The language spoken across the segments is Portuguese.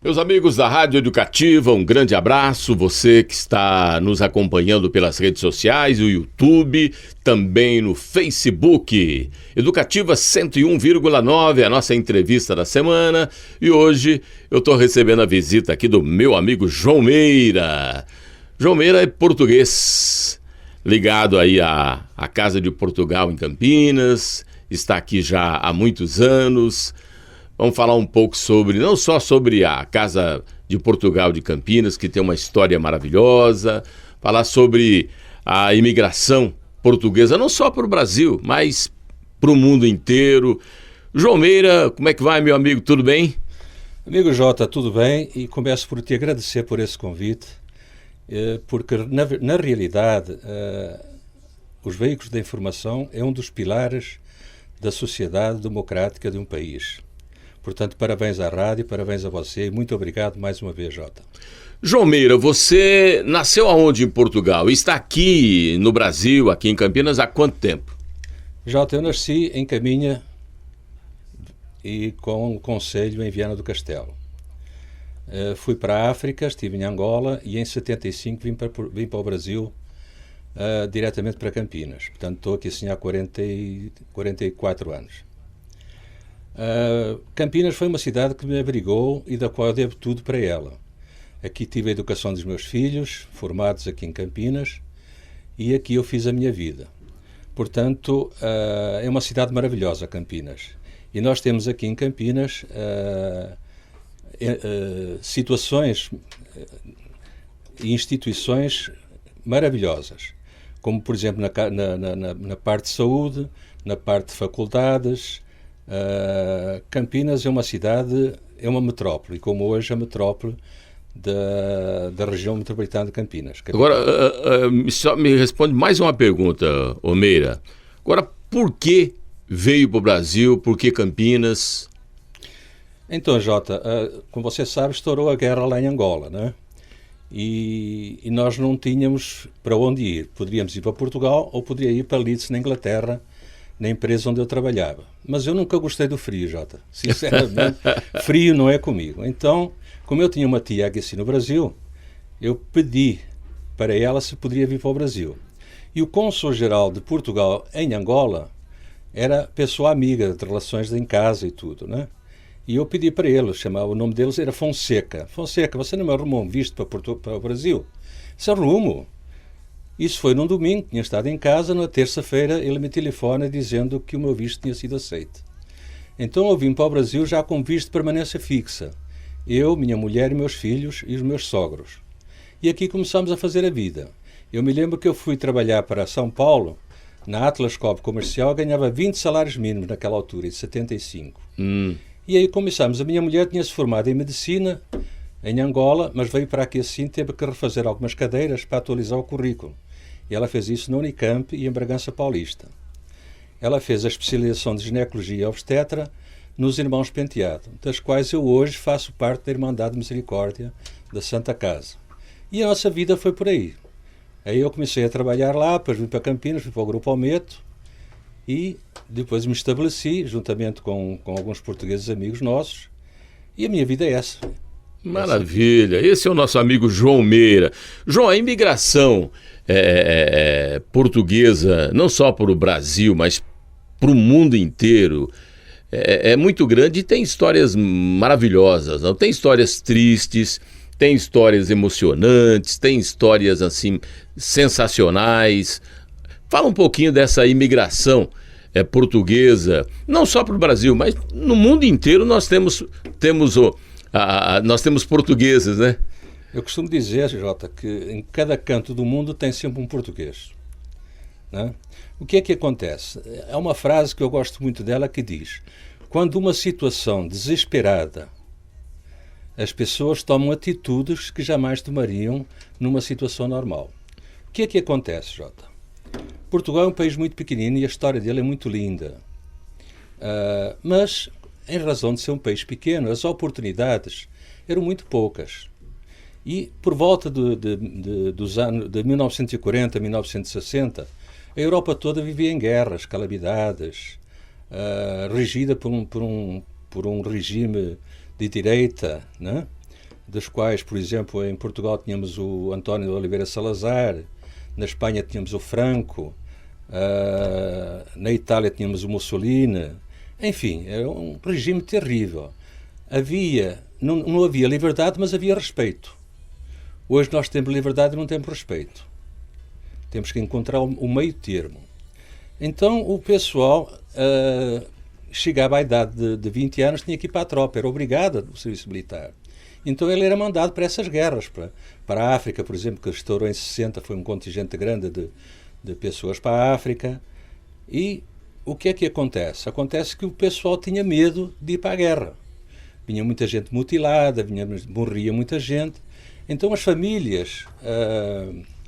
Meus amigos da Rádio Educativa, um grande abraço. Você que está nos acompanhando pelas redes sociais, o YouTube, também no Facebook. Educativa 101,9, a nossa entrevista da semana. E hoje eu estou recebendo a visita aqui do meu amigo João Meira. João Meira é português, ligado aí à Casa de Portugal em Campinas, está aqui já há muitos anos. Vamos falar um pouco não só sobre a Casa de Portugal de Campinas, que tem uma história maravilhosa, falar sobre a imigração portuguesa, não só para o Brasil, mas para o mundo inteiro. João Meira, como é que vai, meu amigo? Tudo bem? Amigo Jota, tudo bem? E começo por te agradecer por esse convite, porque na realidade os veículos da informação é um dos pilares da sociedade democrática de um país. Portanto, parabéns à rádio, parabéns a você e muito obrigado mais uma vez, Jota. João Meira, você nasceu aonde em Portugal? Está aqui no Brasil, aqui em Campinas, há quanto tempo? Jota, eu nasci em Caminha e com o concelho em Viana do Castelo. Fui para a África, estive em Angola e em 75 vim para o Brasil diretamente para Campinas. Portanto, estou aqui assim há 44 anos. Campinas foi uma cidade que me abrigou e da qual eu devo tudo para ela. Aqui tive a educação dos meus filhos, formados aqui em Campinas, e aqui eu fiz a minha vida. Portanto, é uma cidade maravilhosa, Campinas. E nós temos aqui em Campinas situações e instituições maravilhosas, como, por exemplo, na parte de saúde, na parte de faculdades. Campinas é uma cidade, é uma metrópole, como hoje a metrópole da região metropolitana de Campinas. Agora, só me responde mais uma pergunta, ô Meira. Agora, por que veio para o Brasil? Por que Campinas? Então, Jota, como você sabe, estourou a guerra lá em Angola, né? E nós não tínhamos para onde ir. Poderíamos ir para Portugal ou poderia ir para Leeds, na Inglaterra, na empresa onde eu trabalhava. Mas eu nunca gostei do frio, Jota. Sinceramente, frio não é comigo. Então, como eu tinha uma tia aqui assim no Brasil, eu pedi para ela se poderia vir para o Brasil. E o cônsul-geral de Portugal em Angola era pessoa amiga de relações em casa e tudo, né? E eu pedi para ele, o nome deles era Fonseca. Fonseca, você não me arrumou um visto para o Brasil? Disse, arrumo. Isso foi num domingo, tinha estado em casa, na terça-feira ele me telefona dizendo que o meu visto tinha sido aceito. Então eu vim para o Brasil já com visto de permanência fixa. Eu, minha mulher e meus filhos e os meus sogros. E aqui começámos a fazer a vida. Eu me lembro que eu fui trabalhar para São Paulo, na Atlas Copco Comercial, ganhava 20 salários mínimos naquela altura, em 75. E aí começámos. A minha mulher tinha-se formado em medicina, em Angola, mas veio para aqui assim, teve que refazer algumas cadeiras para atualizar o currículo. E ela fez isso na Unicamp e em Bragança Paulista. Ela fez a especialização de ginecologia e obstetra nos Irmãos Penteado, das quais eu hoje faço parte da Irmandade de Misericórdia da Santa Casa. E a nossa vida foi por aí. Aí eu comecei a trabalhar lá, depois vim para Campinas, fui para o Grupo Almeto e depois me estabeleci, juntamente com alguns portugueses amigos nossos, e a minha vida é essa. Maravilha, esse é o nosso amigo João Meira. João, a imigração portuguesa, não só para o Brasil, mas para o mundo inteiro, é muito grande e tem histórias maravilhosas, não? Tem histórias tristes, tem histórias emocionantes, tem histórias assim sensacionais. Fala um pouquinho dessa imigração portuguesa, não só para o Brasil, mas no mundo inteiro nós temos portugueses, né? Eu costumo dizer, Jota, que em cada canto do mundo tem sempre um português, né? O que é que acontece? Há uma frase que eu gosto muito dela que diz: quando uma situação desesperada, as pessoas tomam atitudes que jamais tomariam numa situação normal. O que é que acontece, Jota? Portugal é um país muito pequenino e a história dele é muito linda. Mas, em razão de ser um país pequeno, as oportunidades eram muito poucas. E, por volta dos anos de 1940 a 1960, a Europa toda vivia em guerras, calamidades, regida por um regime de direita, né? das quais, por exemplo, em Portugal tínhamos o António de Oliveira Salazar, na Espanha tínhamos o Franco, na Itália tínhamos o Mussolini. Enfim, era um regime terrível. Não havia liberdade, mas havia respeito. Hoje nós temos liberdade e não temos respeito. Temos que encontrar o meio termo. Então o pessoal chegava à idade de 20 anos, tinha que ir para a tropa, era obrigado ao serviço militar. Então ele era mandado para essas guerras, para a África, por exemplo, que estourou em 60, foi um contingente grande de pessoas para a África. E o que é que acontece? Acontece que o pessoal tinha medo de ir para a guerra. Vinha muita gente mutilada, morria muita gente. Então as famílias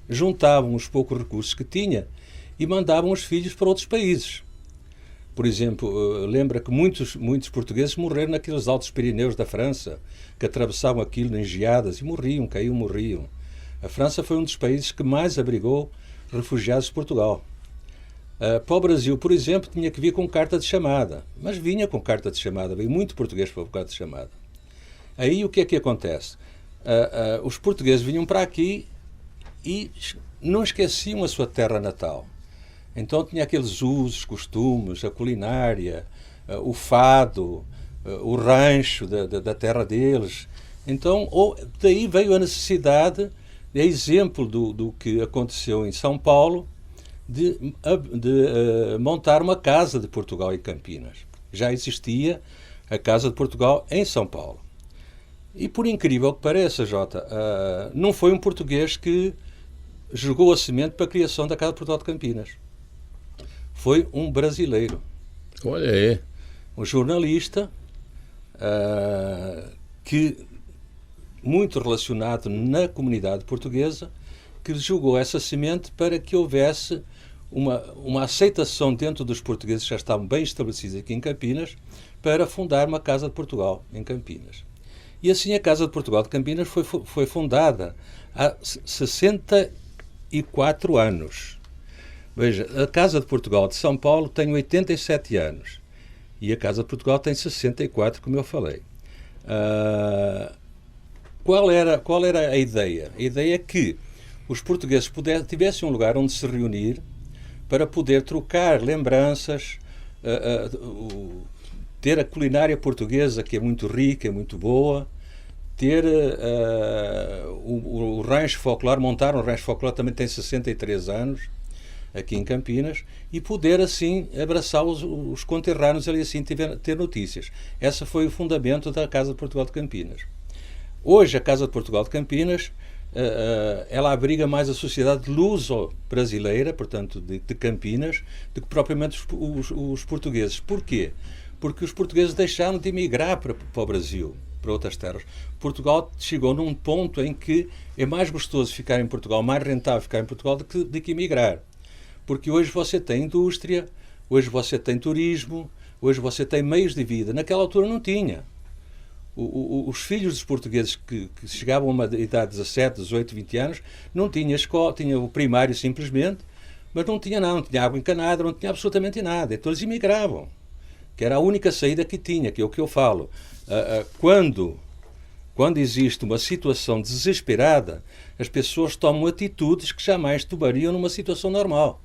juntavam os poucos recursos que tinha e mandavam os filhos para outros países. Por exemplo, lembra que muitos portugueses morreram naqueles Altos Pirineus da França, que atravessavam aquilo em geadas e morriam. A França foi um dos países que mais abrigou refugiados de Portugal. Para o Brasil, por exemplo, tinha que vir com carta de chamada, mas vinha com carta de chamada, veio muito português para a carta de chamada. Aí o que é que acontece? Os portugueses vinham para aqui e não esqueciam a sua terra natal. Então tinha aqueles usos, costumes, a culinária, o fado, o rancho da terra deles. Então daí veio a necessidade, é exemplo do que aconteceu em São Paulo, de montar uma Casa de Portugal em Campinas. Já existia a Casa de Portugal em São Paulo. E por incrível que pareça, Jota, não foi um português que jogou a semente para a criação da Casa de Portugal de Campinas. Foi um brasileiro. Olha aí. Um jornalista que, muito relacionado na comunidade portuguesa, que jogou essa semente para que houvesse uma aceitação dentro dos portugueses que já estavam bem estabelecidos aqui em Campinas para fundar uma Casa de Portugal em Campinas. E assim a Casa de Portugal de Campinas foi fundada há 64 anos. Veja, a Casa de Portugal de São Paulo tem 87 anos e a Casa de Portugal tem 64, como eu falei. Qual era a ideia? A ideia é que os portugueses tivessem um lugar onde se reunir para poder trocar lembranças, ter a culinária portuguesa, que é muito rica, é muito boa, ter o rancho folclore, montar um rancho folclore, também tem 63 anos, aqui em Campinas, e poder assim abraçar os conterrâneos e assim ter notícias. Esse foi o fundamento da Casa de Portugal de Campinas. Hoje a Casa de Portugal de Campinas ela abriga mais a sociedade luso-brasileira, portanto de Campinas, do que propriamente os portugueses. Porquê? Porque os portugueses deixaram de emigrar para o Brasil, para outras terras. Portugal chegou num ponto em que é mais gostoso ficar em Portugal, mais rentável ficar em Portugal do que emigrar. Porque hoje você tem indústria, hoje você tem turismo, hoje você tem meios de vida. Naquela altura não tinha. Os filhos dos portugueses que chegavam a uma idade de 17, 18, 20 anos, não tinham escola, tinham o primário simplesmente, mas não tinha nada, não tinha água encanada, não tinha absolutamente nada. Então eles emigravam, que era a única saída que tinha, que é o que eu falo. Quando existe uma situação desesperada, as pessoas tomam atitudes que jamais tomariam numa situação normal.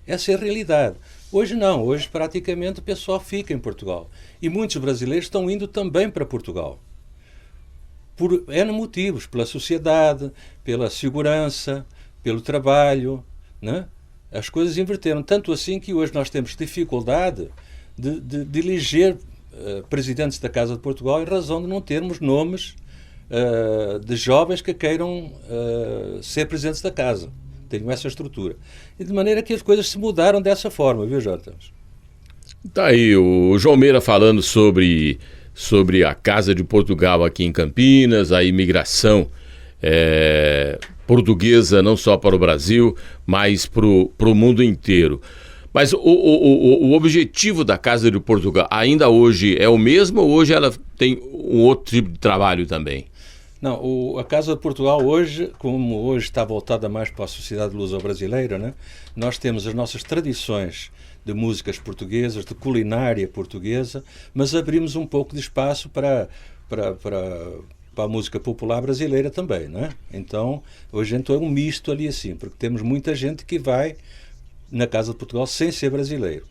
Essa é a realidade. Hoje não, hoje praticamente o pessoal fica em Portugal. E muitos brasileiros estão indo também para Portugal. Por N motivos, pela sociedade, pela segurança, pelo trabalho, né? As coisas inverteram. Tanto assim que hoje nós temos dificuldade de eleger presidentes da Casa de Portugal em razão de não termos nomes de jovens que queiram ser presidentes da Casa. Tenham essa estrutura. E de maneira que as coisas se mudaram dessa forma, viu, Jota? Tá aí o João Meira falando sobre a Casa de Portugal aqui em Campinas, a imigração portuguesa não só para o Brasil, mas para o mundo inteiro. Mas o objetivo da Casa de Portugal ainda hoje é o mesmo ou hoje ela tem um outro tipo de trabalho também? Não, a Casa de Portugal hoje, como hoje está voltada mais para a sociedade luso-brasileira, né? Nós temos as nossas tradições de músicas portuguesas, de culinária portuguesa, mas abrimos um pouco de espaço para para a música popular brasileira também, não é? Então, hoje então é um misto ali assim, porque temos muita gente que vai na Casa de Portugal sem ser brasileiro.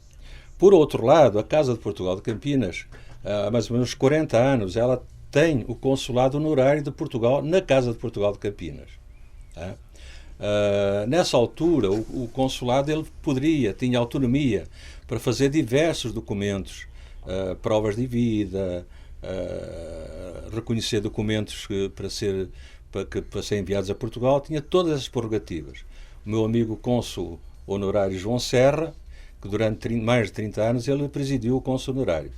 Por outro lado, a Casa de Portugal de Campinas, há mais ou menos 40 anos, ela tem o consulado honorário de Portugal na Casa de Portugal de Campinas. Tá? Nessa altura, o consulado ele tinha autonomia para fazer diversos documentos, provas de vida, reconhecer documentos para ser enviados a Portugal, tinha todas as prerrogativas. O meu amigo cônsul honorário João Serra, que durante mais de 30 anos ele presidiu o cônsul honorário.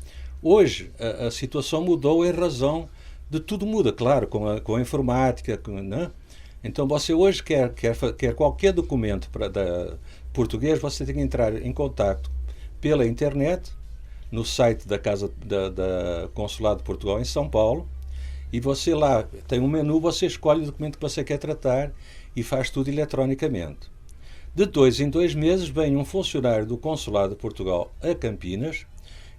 Hoje a situação mudou em razão de tudo muda, claro, com a informática, né? Então você hoje quer qualquer documento português, você tem que entrar em contato pela internet, no site da Casa da Consulado de Portugal em São Paulo, e você lá tem um menu, você escolhe o documento que você quer tratar e faz tudo eletronicamente. De 2 em 2 meses vem um funcionário do Consulado de Portugal a Campinas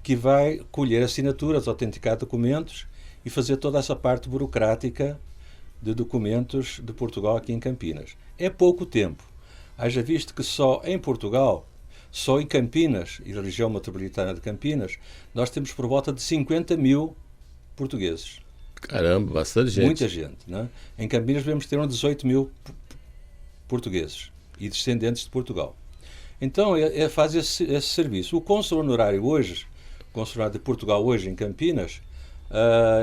que vai colher assinaturas, autenticar documentos e fazer toda essa parte burocrática de documentos de Portugal aqui em Campinas. É pouco tempo. Haja visto que só em Portugal, só em Campinas e na região metropolitana de Campinas, nós temos por volta de 50 mil portugueses. Caramba, bastante gente. Muita gente, né? Em Campinas devemos ter uns 18 mil portugueses e descendentes de Portugal. Então, faz esse serviço. O cônsul honorário hoje, o consulado de Portugal hoje em Campinas,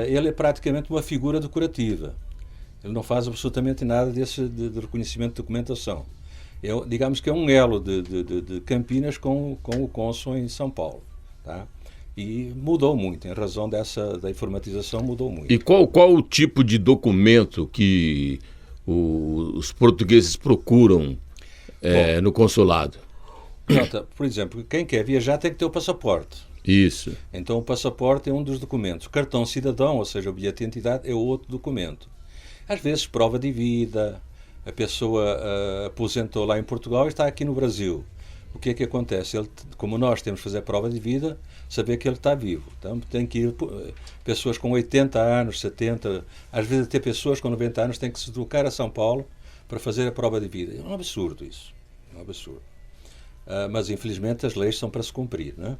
ele é praticamente uma figura decorativa. Ele não faz absolutamente nada de reconhecimento de documentação. Digamos que é um elo de Campinas com o cônsul em São Paulo. Tá? E mudou muito, em razão da informatização, mudou muito. E qual o tipo de documento que os portugueses procuram no consulado? Por exemplo, quem quer viajar tem que ter o passaporte. Isso. Então o passaporte é um dos documentos. O cartão cidadão, ou seja, o bilhete de identidade, é outro documento. Às vezes prova de vida, a pessoa aposentou lá em Portugal e está aqui no Brasil. O que é que acontece? Como nós temos que fazer a prova de vida, saber que ele está vivo. Então tem que ir pessoas com 80 anos, 70, às vezes até pessoas com 90 anos têm que se deslocar a São Paulo para fazer a prova de vida. É um absurdo isso. É um absurdo. Mas infelizmente as leis são para se cumprir, não é?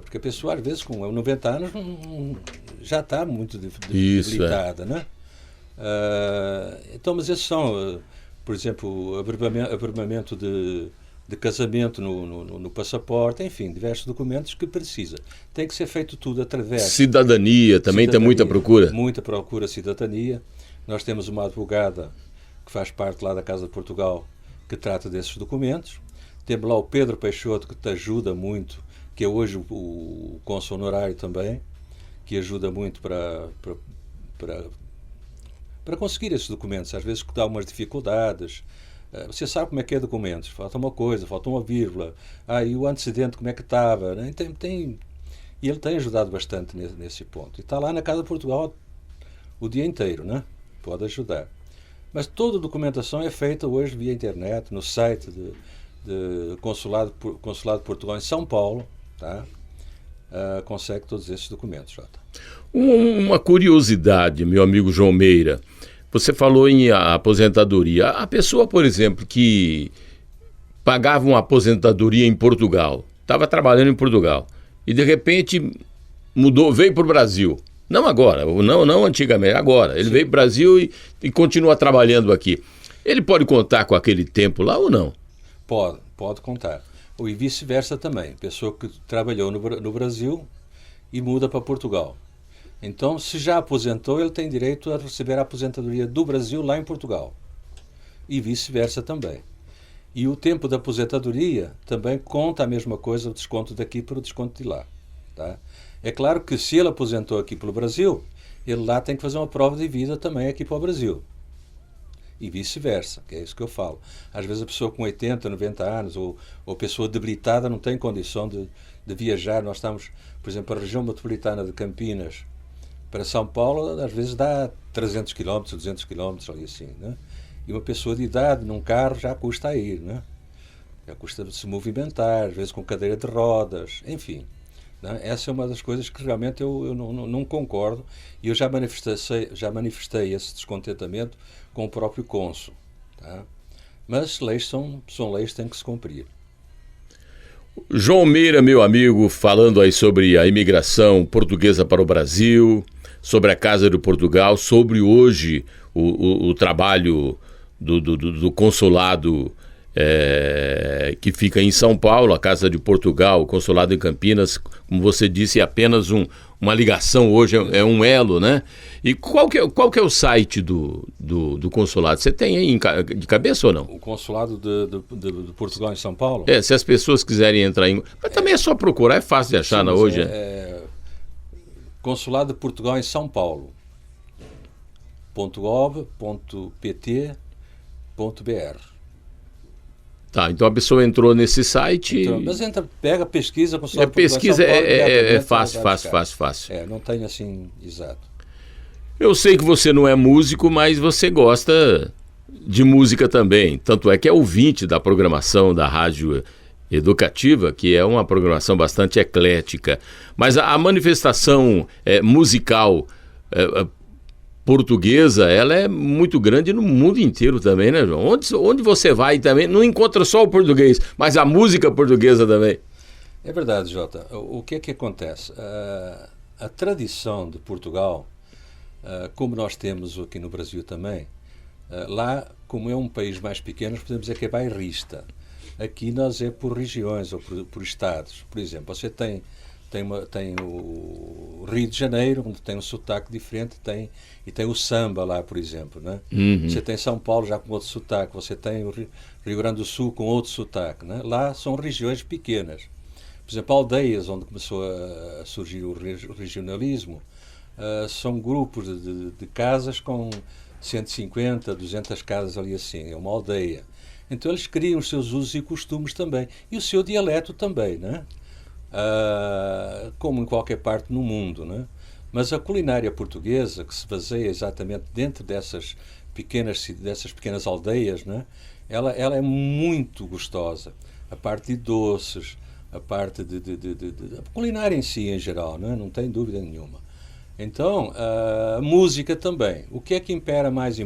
Porque a pessoa às vezes com 90 anos já está muito debilitada, não é? Então, mas esses são, por exemplo, o averbamento de casamento no passaporte, enfim, diversos documentos que precisa. Tem que ser feito tudo através... Cidadania, também tem muita procura? Muita procura, cidadania. Nós temos uma advogada que faz parte lá da Casa de Portugal que trata desses documentos. Temos lá o Pedro Peixoto, que te ajuda muito, que é hoje o cônsul honorário também, que ajuda muito para conseguir esses documentos. Às vezes dá umas dificuldades. Você sabe como é que é documentos. Falta uma coisa, falta uma vírgula. E o antecedente como é que estava. Né? E ele tem ajudado bastante nesse ponto. E está lá na Casa de Portugal o dia inteiro, né? Pode ajudar. Mas toda a documentação é feita hoje via internet, no site de Consulado de Portugal em São Paulo. Tá? Consegue todos esses documentos, Jota. Uma curiosidade, meu amigo João Meira. Você falou em aposentadoria. A pessoa, por exemplo, que pagava uma aposentadoria em Portugal, estava trabalhando em Portugal, e de repente veio para o Brasil. Não agora, não antigamente, agora. Ele veio para o Brasil e continua trabalhando aqui. Ele pode contar com aquele tempo lá ou não? Pode contar. E vice-versa também. Pessoa que trabalhou no Brasil e muda para Portugal. Então, se já aposentou, ele tem direito a receber a aposentadoria do Brasil lá em Portugal. E vice-versa também. E o tempo da aposentadoria também conta a mesma coisa, o desconto daqui para o desconto de lá. Tá? É claro que se ele aposentou aqui pelo Brasil, ele lá tem que fazer uma prova de vida também aqui para o Brasil. E vice-versa, que é isso que eu falo. Às vezes a pessoa com 80, 90 anos ou pessoa debilitada não tem condição de viajar. Nós estamos, por exemplo, a região metropolitana de Campinas para São Paulo, às vezes dá 300 km, 200 km, ali assim, né? E uma pessoa de idade num carro já custa ir, né? Já custa se movimentar, às vezes com cadeira de rodas, enfim. né? Essa é uma das coisas que realmente eu não concordo, e eu já manifestei esse descontentamento com o próprio cônsul. Tá? Mas leis são leis, têm que se cumprir. João Meira, meu amigo, falando aí sobre a imigração portuguesa para o Brasil, sobre a Casa de Portugal, sobre hoje o trabalho do consulado que fica em São Paulo, a Casa de Portugal, o consulado em Campinas, como você disse, é apenas uma ligação hoje, é um elo, né? E qual que é o site do consulado? Você tem aí de cabeça ou não? O consulado de Portugal em São Paulo? Se as pessoas quiserem entrar em... Mas também é só procurar, é fácil de achar, hoje. Consulado de Portugal em São Paulo. .gov.pt.br. Tá, então a pessoa entrou nesse site... Então, mas pega, pesquisa... pesquisa é fácil. Não tem assim, exato. Eu sei que você não é músico, mas você gosta de música também. Tanto é que é ouvinte da programação da Rádio Educativa, que é uma programação bastante eclética. Mas a manifestação musical portuguesa, ela é muito grande no mundo inteiro também, né, João? Onde você vai também, não encontra só o português, mas a música portuguesa também. É verdade, Jota. O que é que acontece? A tradição de Portugal, como nós temos aqui no Brasil também, lá, como é um país mais pequeno, podemos dizer que é bairrista. Aqui nós é por regiões ou por estados. Por exemplo, você tem o Rio de Janeiro, onde tem um sotaque diferente, e tem o samba lá, por exemplo, né? Uhum. Você tem São Paulo já com outro sotaque, você tem o Rio Grande do Sul com outro sotaque, né? Lá são regiões pequenas. Por exemplo, aldeias onde começou a surgir o regionalismo, são grupos de casas com 150, 200 casas ali assim, é uma aldeia. Então eles criam os seus usos e costumes também, e o seu dialeto também, né? Como em qualquer parte no mundo, né? Mas a culinária portuguesa, que se baseia exatamente dentro dessas pequenas aldeias, né? Ela é muito gostosa. A parte de doces, a parte a culinária em si, em geral, né? Não tem dúvida nenhuma. Então, a música também. O que é que impera mais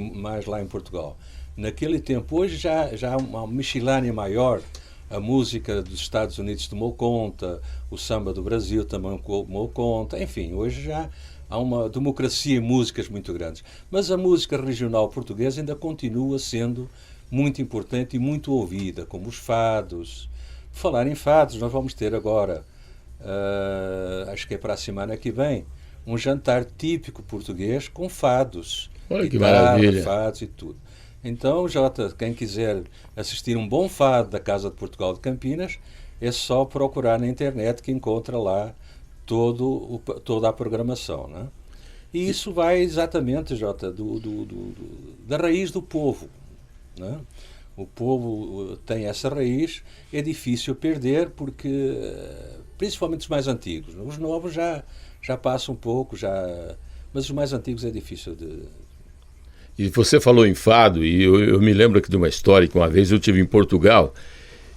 lá em Portugal? Naquele tempo, hoje já há uma miscelânea maior. A música dos Estados Unidos tomou conta, o samba do Brasil também tomou conta, enfim, hoje já há uma democracia em músicas muito grande. Mas a música regional portuguesa ainda continua sendo muito importante e muito ouvida, como os fados. Por falar em fados, nós vamos ter agora, acho que é para a semana que vem, um jantar típico português com fados. Olha que maravilha. Fados e tudo. Então, Jota, quem quiser assistir um bom fado da Casa de Portugal de Campinas, é só procurar na internet que encontra lá toda a programação, né? E isso vai exatamente, Jota, da raiz do povo, né? O povo tem essa raiz, é difícil perder porque, principalmente os mais antigos, os novos já passam um pouco, mas os mais antigos é difícil de... E você falou em fado, e eu me lembro aqui de uma história que uma vez eu estive em Portugal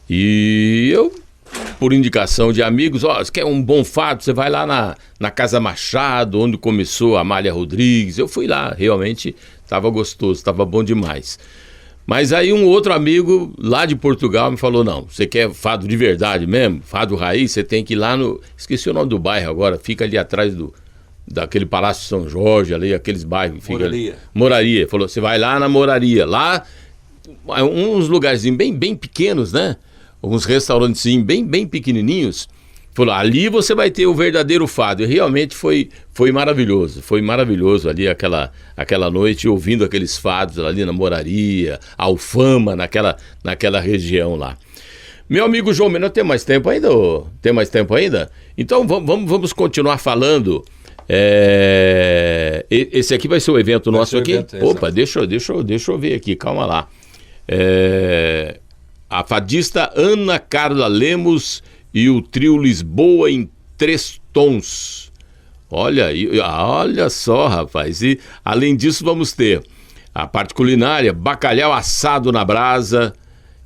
e eu, por indicação de amigos, você quer um bom fado? Você vai lá na Casa Machado, onde começou a Amália Rodrigues. Eu fui lá, realmente estava gostoso, estava bom demais. Mas aí um outro amigo lá de Portugal me falou, não, você quer fado de verdade mesmo, fado raiz, você tem que ir lá esqueci o nome do bairro agora, fica ali atrás daquele Palácio São Jorge, ali, aqueles bairros. Moraria. Moraria. Falou, você vai lá na Moraria. Lá, uns lugarzinhos bem pequenos, né? Uns restaurantes bem pequenininhos. Falou, ali você vai ter o verdadeiro fado. E realmente foi maravilhoso. Foi maravilhoso ali aquela noite, ouvindo aqueles fados ali na Moraria, Alfama, naquela região lá. Meu amigo João Menor, tem mais tempo ainda? Tem mais tempo ainda? Então vamos continuar falando. Esse aqui vai ser o evento nosso aqui? Opa, deixa eu ver aqui, calma lá. A fadista Ana Carla Lemos e o trio Lisboa em 3 tons. Olha só, rapaz. E além disso vamos ter a parte culinária, bacalhau assado na brasa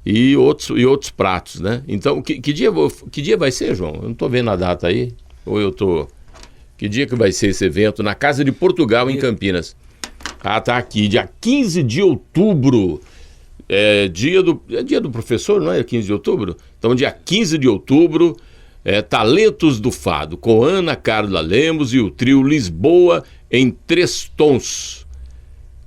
e outros pratos, né? Então, que dia vai ser, João? Eu não estou vendo a data aí. Ou eu tô... Que dia que vai ser esse evento? Na Casa de Portugal, em Campinas. Ah, tá aqui, dia 15 de outubro. É dia do professor, não é? 15 de outubro? Então, dia 15 de outubro, Talentos do Fado, com Ana Carla Lemos e o trio Lisboa em 3 tons.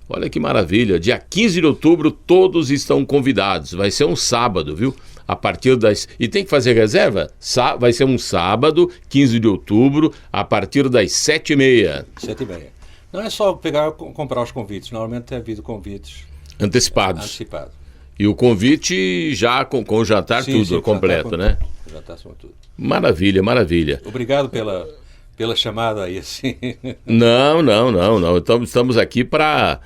Olha que maravilha, dia 15 de outubro todos estão convidados, vai ser um sábado, viu? A partir das... E tem que fazer reserva? Vai ser um sábado, 15 de outubro, a partir das 7h30. 7h30. Não é só comprar os convites, normalmente tem havido convites antecipados. E o convite já com o jantar, sim, tudo, sim, completo, né? O jantar são tudo. Maravilha, maravilha. Obrigado pela chamada aí, assim. Não. Estamos aqui para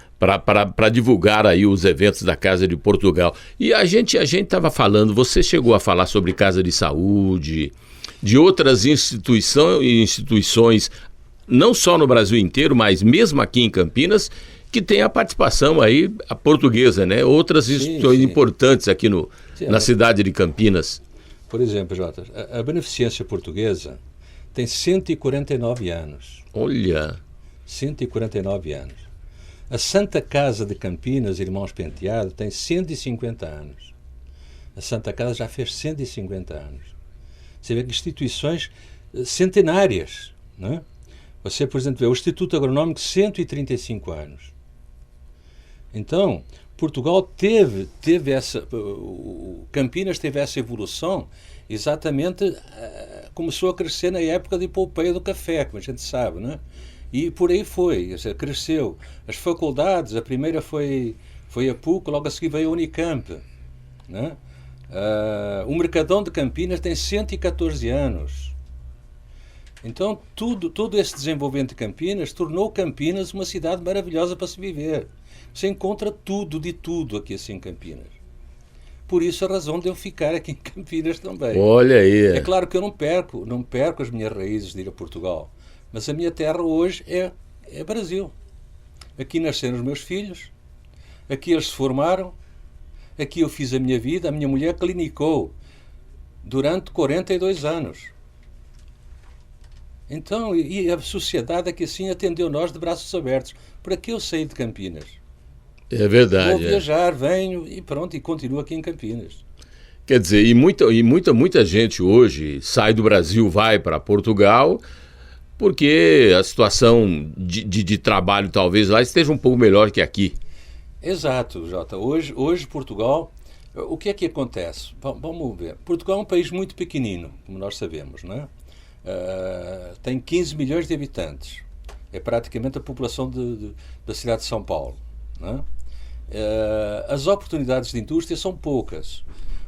divulgar aí os eventos da Casa de Portugal. E a gente estava falando, você chegou a falar sobre Casa de Saúde, de outras instituições, não só no Brasil inteiro, mas mesmo aqui em Campinas, que tem a participação aí, a portuguesa, né? Outras instituições importantes aqui na cidade de Campinas. Por exemplo, Jota, a Beneficência Portuguesa tem 149 anos. Olha! 149 anos. A Santa Casa de Campinas, Irmãos Penteado, tem 150 anos. A Santa Casa já fez 150 anos. Você vê que instituições centenárias, não é? Você, por exemplo, vê o Instituto Agronómico, 135 anos. Então, Portugal teve essa... Campinas teve essa evolução exatamente... começou a crescer na época de epopeia do café, como a gente sabe, não é? E por aí foi, ou seja, cresceu. As faculdades, a primeira foi a PUC, logo a seguir veio a Unicamp. Não é? O Mercadão de Campinas tem 114 anos. Então, todo esse desenvolvimento de Campinas tornou Campinas uma cidade maravilhosa para se viver. Você encontra tudo de tudo aqui assim em Campinas. Por isso a razão de eu ficar aqui em Campinas também. Olha aí. É claro que eu não perco as minhas raízes de ir a Portugal. Mas a minha terra hoje é Brasil. Aqui nasceram os meus filhos, aqui eles se formaram, aqui eu fiz a minha vida, a minha mulher clinicou durante 42 anos. Então, e a sociedade aqui assim atendeu nós de braços abertos. Para que eu saí de Campinas? É verdade. Vou viajar, venho e pronto, e continuo aqui em Campinas. Quer dizer, muita gente hoje sai do Brasil, vai para Portugal, porque a situação de trabalho talvez lá esteja um pouco melhor que aqui. Exato, Jota. Hoje Portugal, o que é que acontece? Vamos ver. Portugal é um país muito pequenino, como nós sabemos, não é? Tem 15 milhões de habitantes. É praticamente a população da cidade de São Paulo. Não é? As oportunidades de indústria são poucas.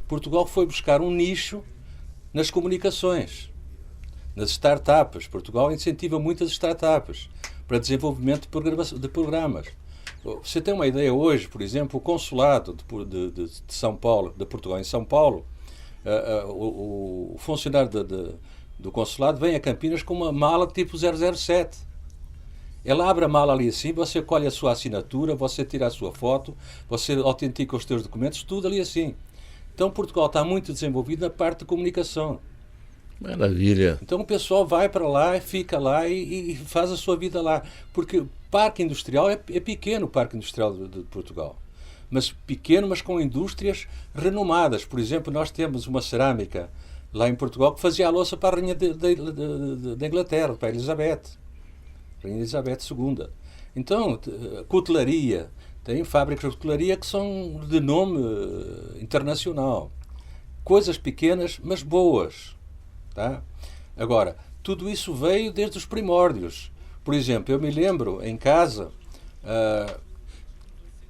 Portugal foi buscar um nicho nas comunicações, nas startups. Portugal incentiva muitas startups para desenvolvimento de programas. Você tem uma ideia hoje, por exemplo, o consulado de São Paulo, de Portugal em São Paulo, o funcionário do consulado vem a Campinas com uma mala tipo 007. Ela abre a mala ali assim, você colhe a sua assinatura, você tira a sua foto, você autentica os seus documentos, tudo ali assim. Então Portugal está muito desenvolvido na parte de comunicação. Maravilha. Então o pessoal vai para lá, fica lá e faz a sua vida lá. Porque o parque industrial é pequeno, o parque industrial de Portugal. Mas pequeno, mas com indústrias renomadas. Por exemplo, nós temos uma cerâmica lá em Portugal que fazia a louça para a rainha da Inglaterra, para a Rainha Elizabeth II. Então, cutelaria, tem fábricas de cutelaria que são de nome internacional. Coisas pequenas, mas boas. Tá? Agora, tudo isso veio desde os primórdios. Por exemplo, eu me lembro, em casa,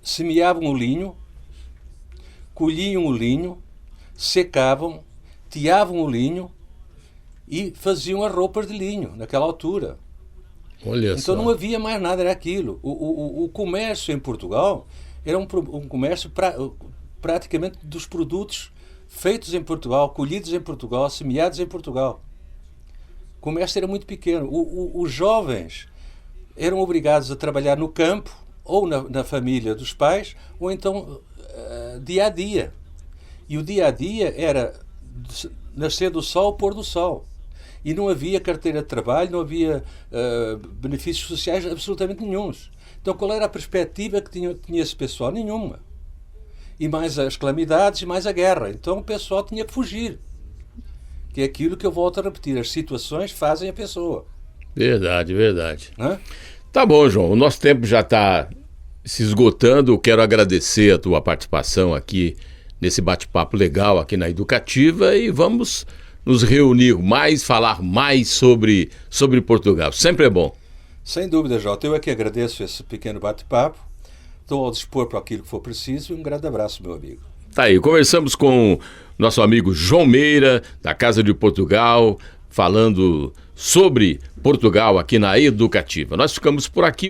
semeavam o linho, colhiam o linho, secavam, tiavam o linho e faziam as roupas de linho, naquela altura. Olha então só. Não havia mais nada, era aquilo. O comércio em Portugal era um comércio praticamente dos produtos feitos em Portugal, colhidos em Portugal, semeados em Portugal. O comércio era muito pequeno. Os jovens eram obrigados a trabalhar no campo, ou na família dos pais, ou então dia a dia. E o dia a dia era nascer do sol, pôr do sol. E não havia carteira de trabalho, não havia benefícios sociais absolutamente nenhuns. Então qual era a perspectiva que tinha esse pessoal? Nenhuma. E mais as calamidades e mais a guerra. Então o pessoal tinha que fugir. Que é aquilo que eu volto a repetir. As situações fazem a pessoa. Verdade, verdade. Né? Tá bom, João. O nosso tempo já está se esgotando. Eu quero agradecer a tua participação aqui nesse bate-papo legal aqui na Educativa e vamos nos reunir mais, falar mais sobre Portugal. Sempre é bom. Sem dúvida, Jota. Eu é que agradeço esse pequeno bate-papo. Estou ao dispor para aquilo que for preciso e um grande abraço, meu amigo. Tá aí, conversamos com nosso amigo João Meira, da Casa de Portugal, falando sobre Portugal aqui na Educativa. Nós ficamos por aqui.